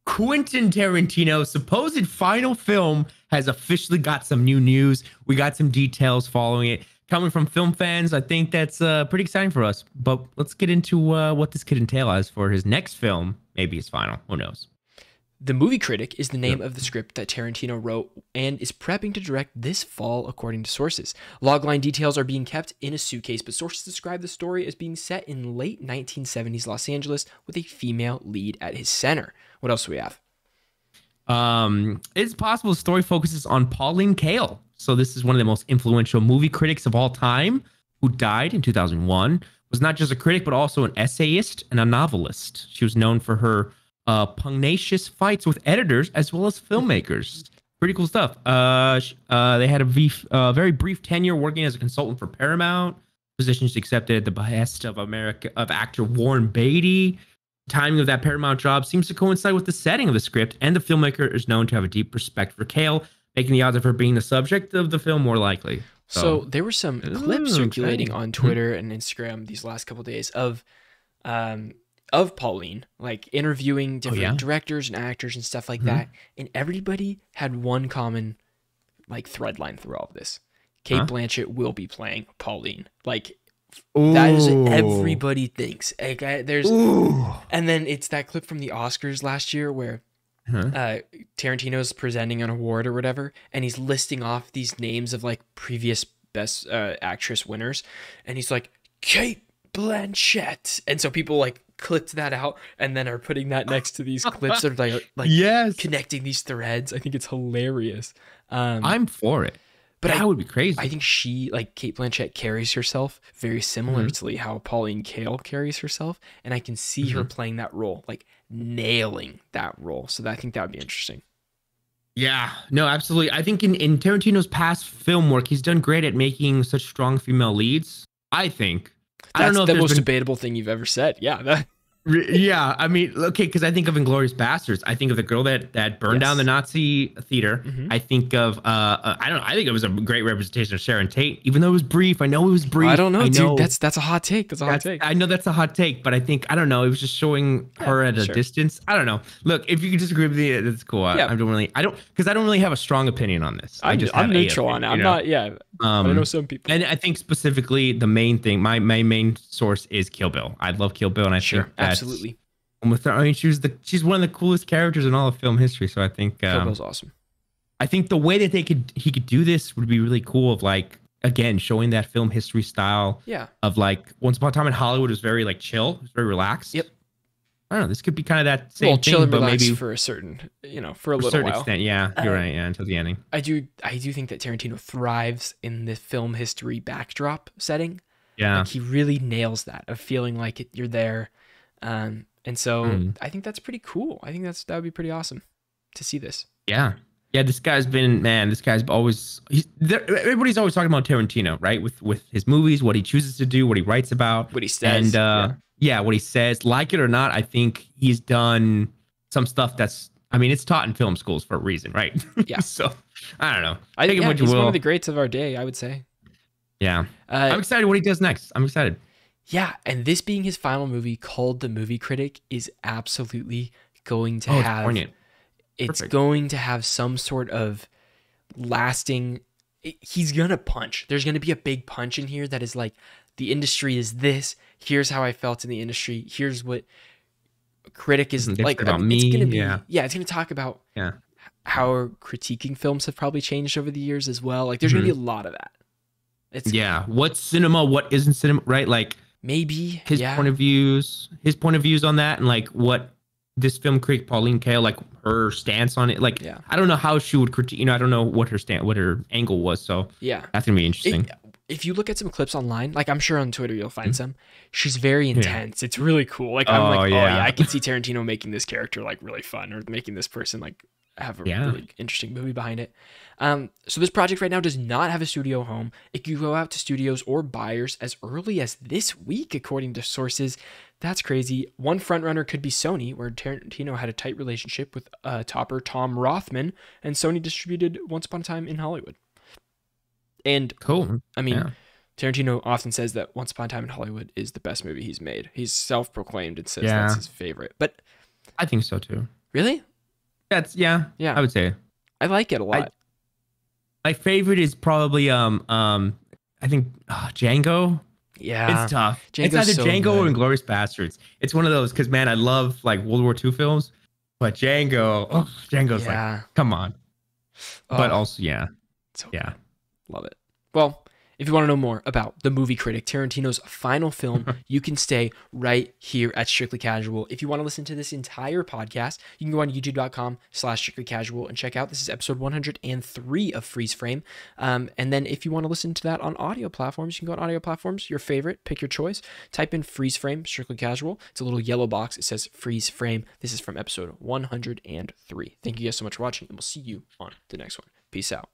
Quentin Tarantino's supposed final film has officially got some new news. We got some details following it. Coming from film fans, I think that's pretty exciting for us. But let's get into what this could entail as for his next film, maybe his final. Who knows? The Movie Critic is the name of the script that Tarantino wrote and is prepping to direct this fall, according to sources. Logline details are being kept in a suitcase, but sources describe the story as being set in late 1970s Los Angeles with a female lead at his center. What else do we have? It's possible the story focuses on Pauline Kael. So this is one of the most influential movie critics of all time, who died in 2001. Was not just a critic, but also an essayist and a novelist. She was known for her pugnacious fights with editors as well as filmmakers. Pretty cool stuff. They had a very brief tenure working as a consultant for Paramount. Positions accepted at the behest of actor Warren Beatty. Timing of that Paramount job seems to coincide with the setting of the script, and the filmmaker is known to have a deep respect for Kael, making the odds of her being the subject of the film more likely. So there were some clips circulating on Twitter and Instagram these last couple of days of Pauline, like interviewing different directors and actors and stuff like that, and everybody had one common like thread line through all of this. Cate Blanchett will be playing Pauline. Like that is what everybody thinks. Like, and then it's that clip from the Oscars last year where Tarantino's presenting an award or whatever, and he's listing off these names of like previous best actress winners, and he's like Cate Blanchett, and so people like clipped that out and then are putting that next to these clips of like connecting these threads. I think it's hilarious. I'm for it. But that would be crazy. I think Cate Blanchett carries herself very similarly how Pauline Kael carries herself. And I can see her playing that role, like nailing that role. So I think that would be interesting. Yeah, no, absolutely. I think in Tarantino's past film work, he's done great at making such strong female leads. I think. That's I don't know the most debatable thing you've ever said. Yeah. Yeah, I mean, okay, because I think of Inglourious Bastards. I think of the girl that burned down the Nazi theater. I think of I don't know. I think it was a great representation of Sharon Tate, even though it was brief. I know it was brief. I don't know, dude. That's a hot take. That's a hot take. I know that's a hot take, but I think I don't know. It was just showing her at a distance. I don't know. Look, if you could disagree with me, that's cool. I don't really have a strong opinion on this. I'm neutral on it. I'm not. Yeah, I know some people, and I think specifically the main thing. My main source is Kill Bill. I love Kill Bill, and I think that. Absolutely. With her, I mean, she's one of the coolest characters in all of film history. So I think Kill Bill's awesome. I think the way that he could do this would be really cool. Of like again showing that film history style. Yeah. Of like Once Upon a Time in Hollywood was very like chill, it was very relaxed. Yep. I don't know. This could be kind of that same thing, chill and but relaxed maybe for a certain, for a little while. Extent. Yeah, you're right. Yeah, until the ending. I do think that Tarantino thrives in the film history backdrop setting. Yeah. Like he really nails that of feeling like you're there. And so I think that's pretty cool. I think that would be pretty awesome to see this. Yeah. Yeah. This guy's always, everybody's always talking about Tarantino, right? With his movies, what he chooses to do, what he writes about, what he says. And what he says, like it or not, I think he's done some stuff it's taught in film schools for a reason, right? Yeah. So I don't know. I think he's one of the greats of our day, I would say. Yeah. I'm excited what he does next. I'm excited. Yeah, and this being his final movie called The Movie Critic is absolutely going to have poignant. It's going to have some sort of lasting he's going to punch. There's going to be a big punch in here that is like the industry is this, here's how I felt in the industry, here's what Critic is like about me. It's going to be it's going to talk about how critiquing films have probably changed over the years as well. Like there's going to be a lot of that. What's cinema, what isn't cinema, right? Like maybe his point of views on that, and like what this film critic Pauline Kael, like her stance on it. Like I don't know how she would critique. I don't know what her angle was. So that's gonna be interesting. If you look at some clips online, like I'm sure on Twitter you'll find some. She's very intense. It's really cool. Like I can see Tarantino making this character like really fun, or making this person like have a really interesting movie behind it. So this project right now does not have a studio home. It could go out to studios or buyers as early as this week, according to sources. That's crazy. One frontrunner could be Sony, where Tarantino had a tight relationship with topper Tom Rothman, and Sony distributed Once Upon a Time in Hollywood. And cool. I mean, Tarantino often says that Once Upon a Time in Hollywood is the best movie he's made. He's self-proclaimed and says that's his favorite. But I think so too. Really? That's Yeah. I would say. I like it a lot. My favorite is probably I think Django. Yeah. It's tough. It's Django's either so Django or good. Inglourious Bastards. It's one of those because man, I love like World War II films, but Django's like, Yeah. come on. But Oh, also, yeah, so yeah. good. Love it. Well, if you want to know more about The Movie Critic, Tarantino's final film, you can stay right here at Strictly Casual. If you want to listen to this entire podcast, you can go on youtube.com/Strictly Casual and check out. This is episode 103 of Freeze Frame. And then if you want to listen to that on audio platforms, you can go on audio platforms, your favorite, pick your choice. Type in Freeze Frame, Strictly Casual. It's a little yellow box. It says Freeze Frame. This is from episode 103. Thank you guys so much for watching, and we'll see you on the next one. Peace out.